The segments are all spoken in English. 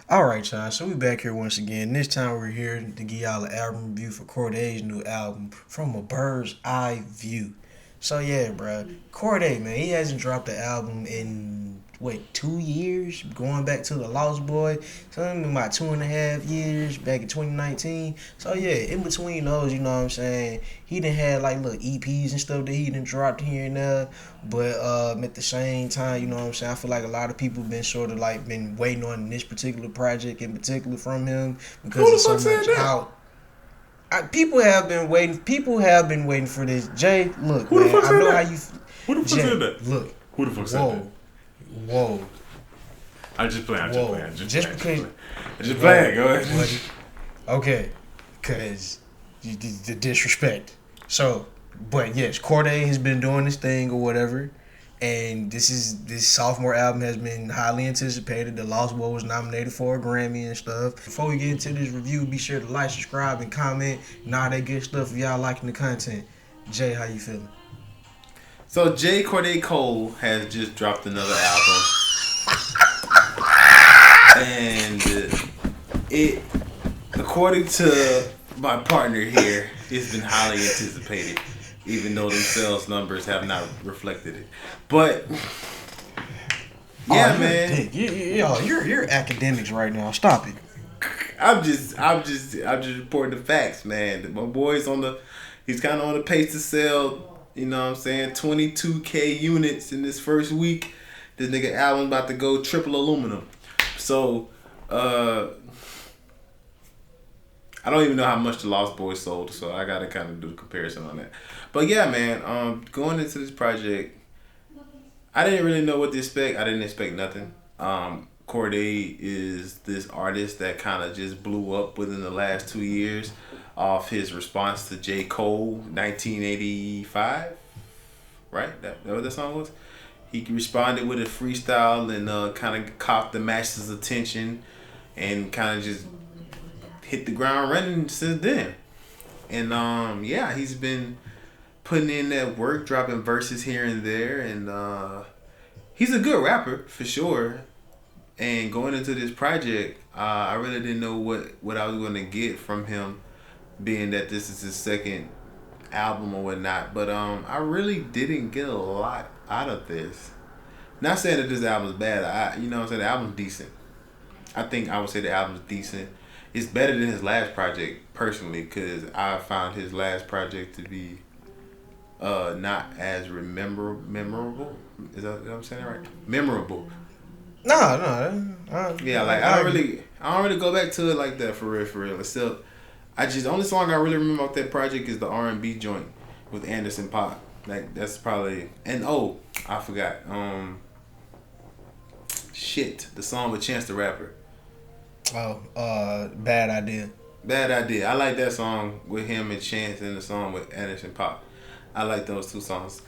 All right, y'all. So we back here once again. This time we're here to give y'all an album review for Cordae's new album, From a Bird's Eye View. So yeah, bro, Cordae, man, he hasn't dropped the album in wait 2 years, going back to the Lost Boy. So in about 2.5 years, back in 2019. So yeah, in between those, you know what I'm saying, he done had like little EPs and stuff that he done dropped here and there. But at the same time, you know what I'm saying, I feel like a lot of people been sort of like been waiting on this particular project in particular from him because Who of the so fuck said much that? how people have been waiting. People have been waiting for this. Jay, look, Who the man. fuck I said know how that? you. Who the fuck said Jay, that? look. Who the fuck said that? Whoa, whoa, I'm just playing. I'm just whoa. playing. I'm just Just playing. because. I'm just playing. Go What? ahead. Okay, because the disrespect. So, but yes, Cordae has been doing this thing or whatever, and this sophomore album has been highly anticipated. The Lost Boy was nominated for a Grammy and stuff. Before we get into this review, be sure to like, subscribe, and comment and all that good stuff if y'all liking the content. Jay, how you feeling? So J. Cordae Cole has just dropped another album, and it, according to my partner here, it's been highly anticipated, even though them sales numbers have not reflected it. But yeah, Oh, you're a man, dick. You're academics right now. Stop it. I'm just reporting the facts, man. My boy's he's kind of on the pace to sell. You know what I'm saying? 22K units in this first week. This nigga album about to go triple aluminum. So, I don't even know how much the Lost Boys sold. So I gotta kind of do the comparison on that. But yeah, man. Going into this project, I didn't really know what to expect. I didn't expect nothing. Cordae is this artist that kind of just blew up within the last 2 years off his response to J. Cole 1985, right? That what that song was? He responded with a freestyle and kind of caught the masses' attention and kind of just hit the ground running since then. And yeah, he's been putting in that work, dropping verses here and there, and he's a good rapper for sure. And going into this project, I really didn't know what I was going to get from him, being that this is his second album or whatnot. But I really didn't get a lot out of this. Not saying that this album is bad. You know what I'm saying, the album's decent. I think I would say the album's decent. It's better than his last project personally, because I found his last project to be not as memorable. Is that what I'm saying it right? Memorable. No, no. Yeah, like I don't really go back to it like that for real, for real. Except the only song I really remember off that project is the R&B joint with Anderson .Paak. Like that's probably, and oh, I forgot. Shit, the song with Chance the Rapper. Oh, bad idea. Bad Idea. I like that song with him and Chance, and the song with Anderson .Paak. I like those two songs.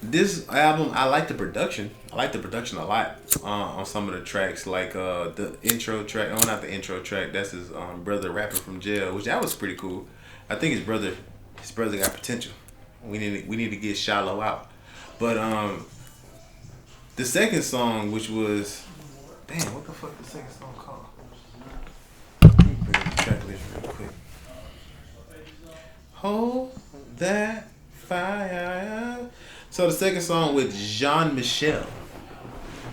This album, I like the production. I like the production a lot on some of the tracks, like the intro track. Oh, not the intro track. That's his brother rapping from jail, which that was pretty cool. I think his brother got potential. We need to get Shallow out. But the second song, which was, damn, what the fuck the second song called? Let me bring up the track list real quick. Hold that fire. So the second song with Jean Michel,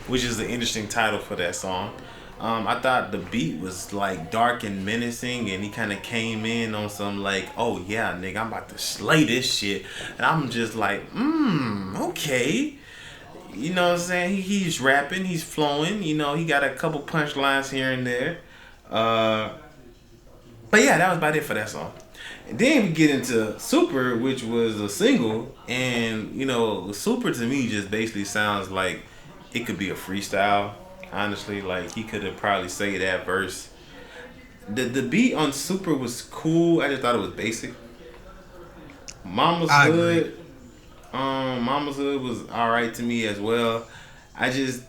which is the interesting title for that song. I thought the beat was like dark and menacing, and he kind of came in on some like, oh yeah, nigga, I'm about to slay this shit, and I'm just like, okay, you know what I'm saying? He's rapping, he's flowing, you know, he got a couple punchlines here and there, but yeah, that was about it for that song. And then we get into Super, which was a single, and you know, Super to me just basically sounds like it could be a freestyle. Honestly, like he could have probably say that verse. The beat on Super was cool. I just thought it was basic. Mama's I agree. Hood, Mama's Hood was all right to me as well. I just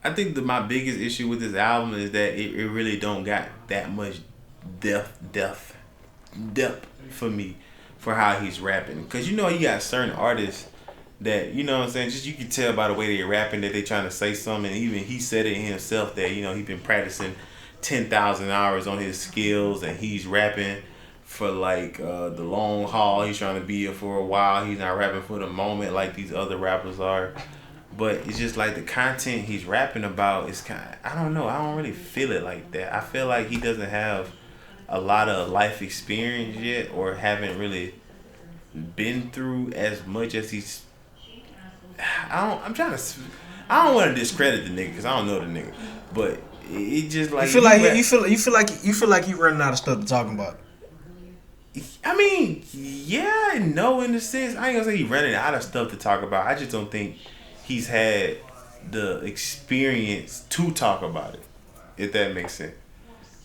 I think my biggest issue with this album is that it really don't got that much depth for me for how he's rapping. Cause you know you got certain artists that, you know what I'm saying, just you can tell by the way they're rapping that they trying to say something, and even he said it himself that, you know, he been practicing 10,000 hours on his skills, and he's rapping for like the long haul. He's trying to be here for a while. He's not rapping for the moment like these other rappers are. But it's just like the content he's rapping about is kind of, I don't know, I don't really feel it like that. I feel like he doesn't have a lot of life experience yet, or haven't really been through as much as he's. I don't want to discredit the nigga because I don't know the nigga, but it just like you feel like you running out of stuff to talk about. I mean, yeah and no in the sense. I ain't gonna say he running out of stuff to talk about. I just don't think he's had the experience to talk about it. If that makes sense.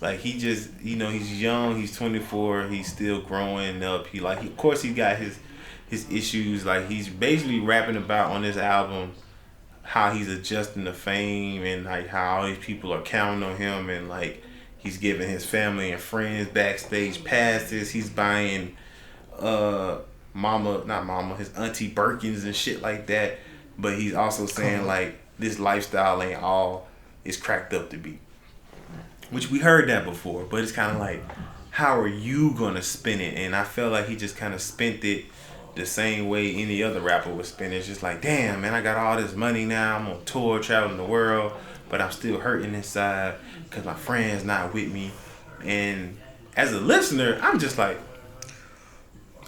Like he just, he's young. He's 24. He's still growing up. Of course, he got his issues. Like he's basically rapping about on this album how he's adjusting to fame, and like how all these people are counting on him, and like he's giving his family and friends backstage passes. He's buying his auntie Birkins and shit like that. But he's also saying like this lifestyle ain't all it's cracked up to be. Which we heard that before, but it's kind of like, how are you gonna spin it? And I felt like he just kind of spent it the same way any other rapper would spend it. It's just like, damn, man, I got all this money now. I'm on tour, traveling the world, but I'm still hurting inside because my friend's not with me. And as a listener, I'm just like,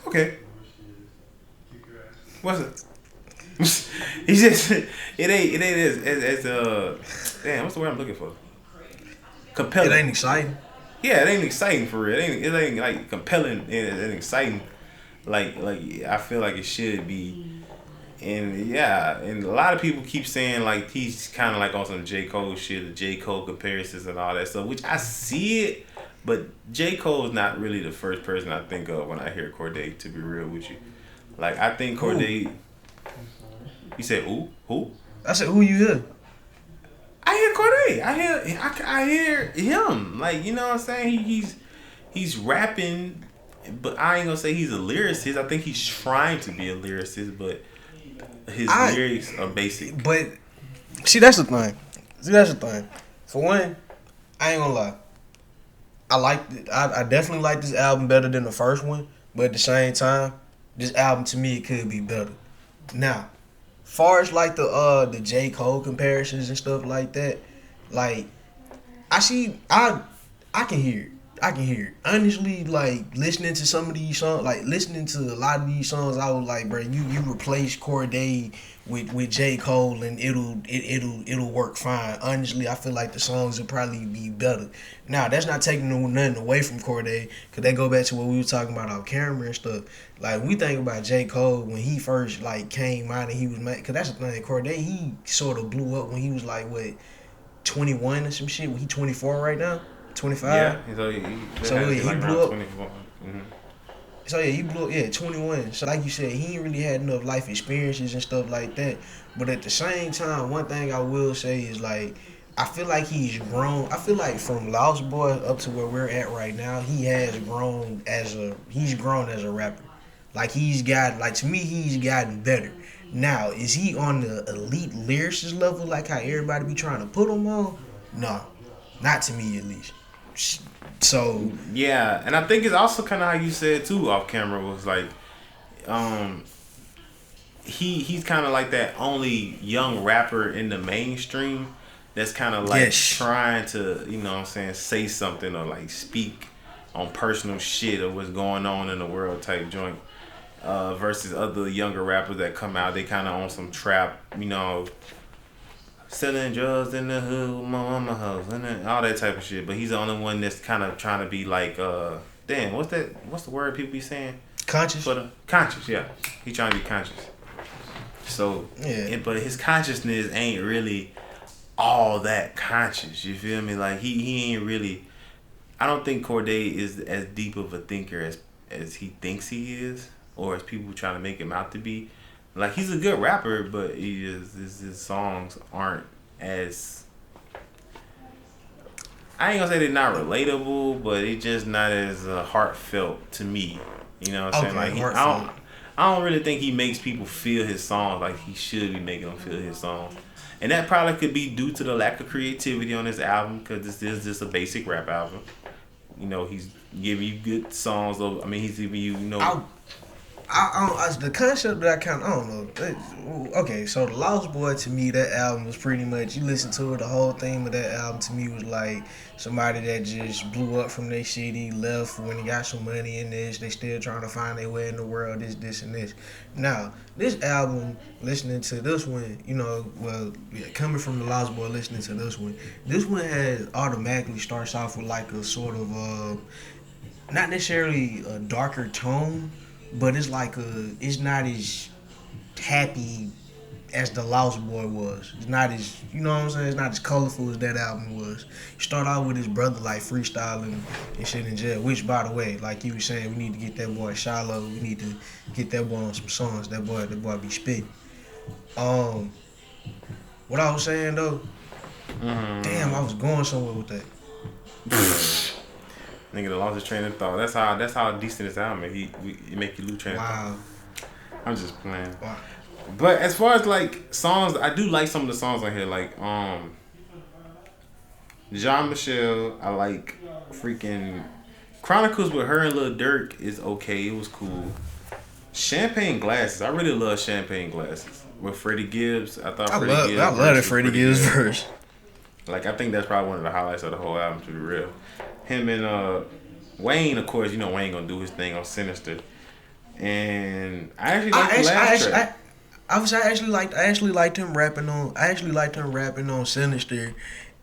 okay, what's it? He just it ain't as damn, what's the word I'm looking for? Compelling. It ain't exciting. Yeah, it ain't exciting for real. It ain't like compelling and exciting. Like I feel like it should be. And yeah, and a lot of people keep saying like he's kind of like on some J. Cole shit, the J. Cole comparisons and all that stuff, which I see it, but J. Cole is not really the first person I think of when I hear Cordae, to be real with you. Like I think Cordae. You said who? I said who you hear? I hear Cordae. I hear him. Like, you know what I'm saying? He's rapping, but I ain't gonna say he's a lyricist. I think he's trying to be a lyricist, but his lyrics are basic. But see, that's the thing. For one, I ain't gonna lie. I definitely like this album better than the first one, but at the same time, this album to me it could be better. Now, far as like the J. Cole comparisons and stuff like that, like I can hear it. Honestly, like listening to some of these songs, like listening to a lot of these songs, I was like, bro, you replace Cordae with J. Cole and it'll work fine. Honestly, I feel like the songs will probably be better. Now, that's not taking nothing away from Cordae, because they go back to what we were talking about off camera and stuff. Like, we think about J. Cole when he first, like, came out and he was mad, because that's the thing, Cordae, he sort of blew up when he was, like, what, 21 or some shit? He 24 right now? 25? Yeah, so he blew up. Mm-hmm. So yeah, he blew up, 21. So like you said, he ain't really had enough life experiences and stuff like that. But at the same time, one thing I will say is like, I feel like he's grown. I feel like from Lost Boy up to where we're at right now, he's grown as a rapper. Like to me, he's gotten better. Now, is he on the elite lyricist level like how everybody be trying to put him on? No, not to me at least. So yeah, and I think it's also kind of how you said too off camera was like, he's kind of like that only young rapper in the mainstream that's kind of like trying to, you know what I'm saying, say something or like speak on personal shit or what's going on in the world type joint. Versus other younger rappers that come out, they kind of on some trap, you know, selling drugs in the hood with my mama house and all that type of shit. But he's the only one that's kind of trying to be like, damn, what's the word people be saying? Conscious. Conscious, yeah. He's trying to be conscious. So, yeah. But his consciousness ain't really all that conscious. You feel me? Like he ain't really. I don't think Cordae is as deep of a thinker as he thinks he is, or as people trying to make him out to be. Like, he's a good rapper, but his songs aren't as... I ain't gonna say they're not relatable, but it's just not as heartfelt to me. You know what I'm saying? Like, I don't really think he makes people feel his songs like he should be making them feel his songs. And that probably could be due to the lack of creativity on this album because this is just a basic rap album. You know, he's giving you good songs. I mean, he's giving you, you know. The concept that I don't know. Okay, so the Lost Boy to me, that album was pretty much, you listen to it, the whole theme of that album to me was like somebody that just blew up from their city, left when he got some money in this, they still trying to find their way in the world, this, and this. Now, this album, listening to this one, you know, well, yeah, coming from the Lost Boy, listening to this one has automatically starts off with like a sort of, not necessarily a darker tone, but it's like it's not as happy as the Lost Boy was. It's not as, you know what I'm saying? It's not as colorful as that album was. You start out with his brother like freestyling and shit in jail. Which, by the way, like you were saying, we need to get that boy Shiloh. We need to get that boy on some songs. That boy be spitting. What I was saying though, damn, I was going somewhere with that. Nigga lost his train of thought. That's how decent this album is. He make you lose train of thought. I'm just playing. Wow. But as far as like songs, I do like some of the songs on here. Like Jean Michel, I like freaking Chronicles with her and Lil Durk is okay. It was cool. Champagne Glasses, I really love Champagne Glasses with Freddie Gibbs. I love that Freddie Gibbs verse. Like, I think that's probably one of the highlights of the whole album, to be real. Him and Wayne, of course, you know Wayne gonna do his thing on Sinister. And I actually like the last track. I actually liked him rapping on Sinister,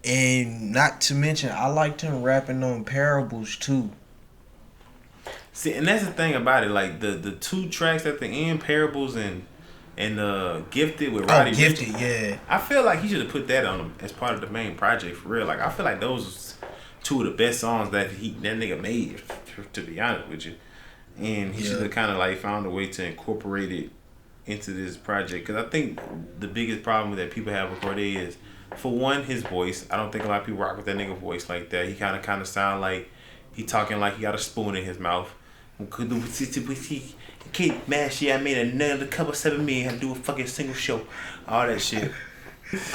and not to mention I liked him rapping on Parables too. See, and that's the thing about it, like the two tracks at the end, Parables and Gifted with Roddy Gifted, Ricch, yeah. I feel like he should have put that on as part of the main project for real. Like, I feel like those was two of the best songs that nigga made, to be honest with you. And he should have kind of like found a way to incorporate it into this project. Because I think the biggest problem that people have with Cordae is, for one, his voice. I don't think a lot of people rock with that nigga voice like that. He kind of sound like he talking like he got a spoon in his mouth. Kid, man, shit, I made another couple 7 million. I do a fucking single show. All that shit.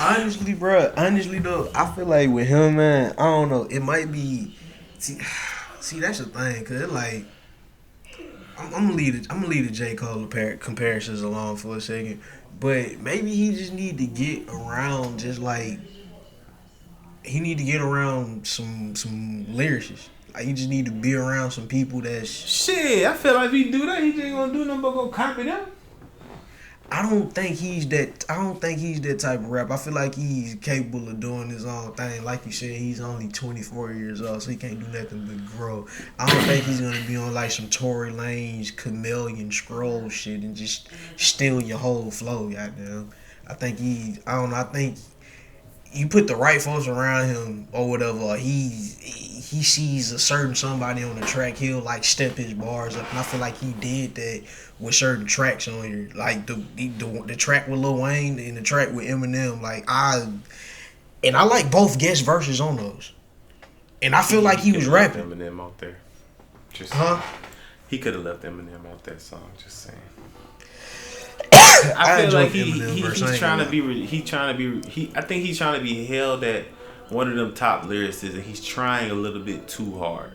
Honestly, though, I feel like with him, man, I don't know. It might be. See, that's the thing, cause it like, I'm gonna leave the J. Cole comparisons alone for a second, but maybe he just need to get around, just like he need to get around some lyricists. Like, you just need to be around some people that's... Shit, I feel like if he do that, he just ain't gonna do nothing but go copy them. I don't think he's that type of rapper. I feel like he's capable of doing his own thing. Like you said, he's only 24 years old, so he can't do nothing but grow. I don't think he's gonna be on like some Tory Lanez, Chameleon, Scroll shit and just steal your whole flow, goddamn. I think you put the right folks around him or whatever, he sees a certain somebody on the track, he'll like step his bars up, and I feel like he did that with certain tracks on here, like the track with Lil Wayne and the track with Eminem. Like, I like both guest verses on those, and I feel like he was rapping. Eminem out there, just he could have left Eminem out that song. Just saying. I feel like he's trying to be. I think he's trying to be held at one of them top lyricists, and he's trying a little bit too hard.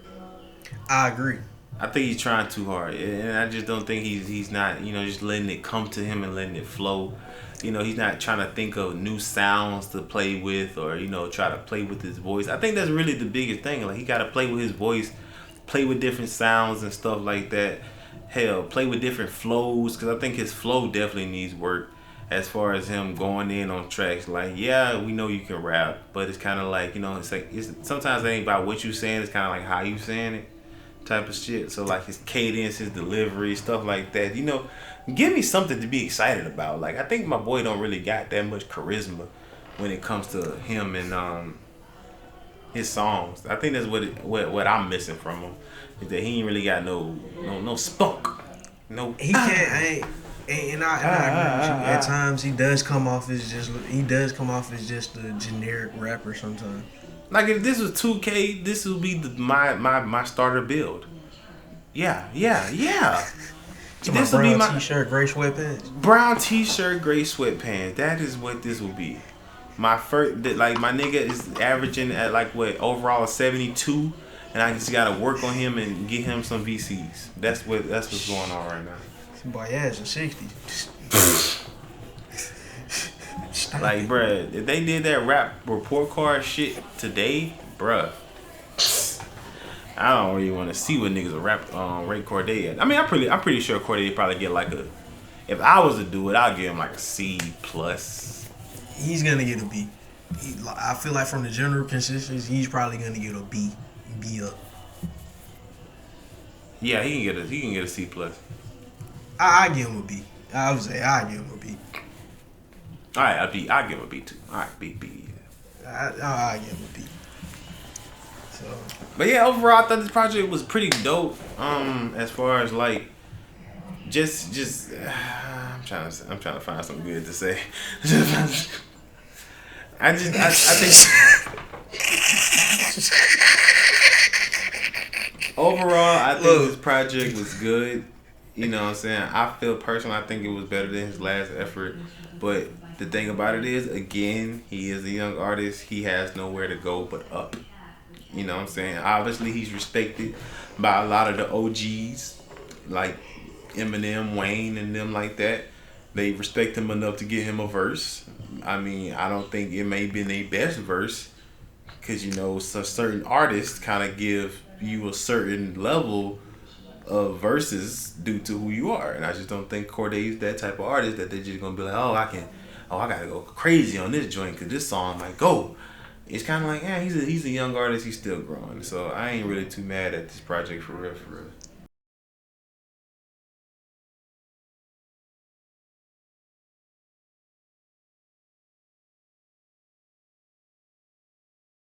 I agree. I think he's trying too hard, and I just don't think he's not, just letting it come to him and letting it flow. He's not trying to think of new sounds to play with, or try to play with his voice. I think that's really the biggest thing. Like, he got to play with his voice, play with different sounds and stuff like that. Hell, play with different flows, because I think his flow definitely needs work. As far as him going in on tracks, like, yeah, we know you can rap, but it's kind of like, sometimes it ain't about what you saying, it's kind of like how you saying it, type of shit. So like his cadence, his delivery, stuff like that. Give me something to be excited about. Like, I think my boy don't really got that much charisma when it comes to him and his songs. I think that's what I'm missing from him, is that he ain't really got no spunk. No, he can't. And I agree with you. At times he does come off as just a generic rapper sometimes. Like, if this was 2K, this would be my starter build. Yeah. This would be my t-shirt, gray sweatpants. Brown t-shirt, gray sweatpants. That is what this will be. my first, like my nigga is averaging at like what overall a 72, and I just gotta work on him and get him some VCs. That's what's going on right now. Boy, ass in 60. Like, bruh, if they did that rap report card shit today, bruh, I don't really want to see what niggas will rate Cordae at. I mean, I'm pretty sure Cordae probably get like a. If I was to do it, I'd give him like a C plus. He's gonna get a B. I feel like from the general consensus, he's probably gonna get a B. B up. Yeah, he can get a C plus. I give him a B. I would say I give him a B. All right, a B. I give him a B too. All right, B. Yeah. I give him a B. So, but yeah, overall, I thought this project was pretty dope. As far as like, just I'm trying to find something good to say. I think overall, I think this project was good. You know what I'm saying? I feel personally, I think it was better than his last effort. But the thing about it is, again, he is a young artist. He has nowhere to go but up. You know what I'm saying? Obviously, he's respected by a lot of the OGs, like Eminem, Wayne, and them like that. They respect him enough to give him a verse. I mean, I don't think it may be their best verse, because, you know, so certain artists kind of give you a certain level of verses due to who you are. And I just don't think Cordae is that type of artist that they're just going to be like, I got to go crazy on this joint because this song might go. It's kind of like, yeah, he's a young artist. He's still growing. So I ain't really too mad at this project for real, for real.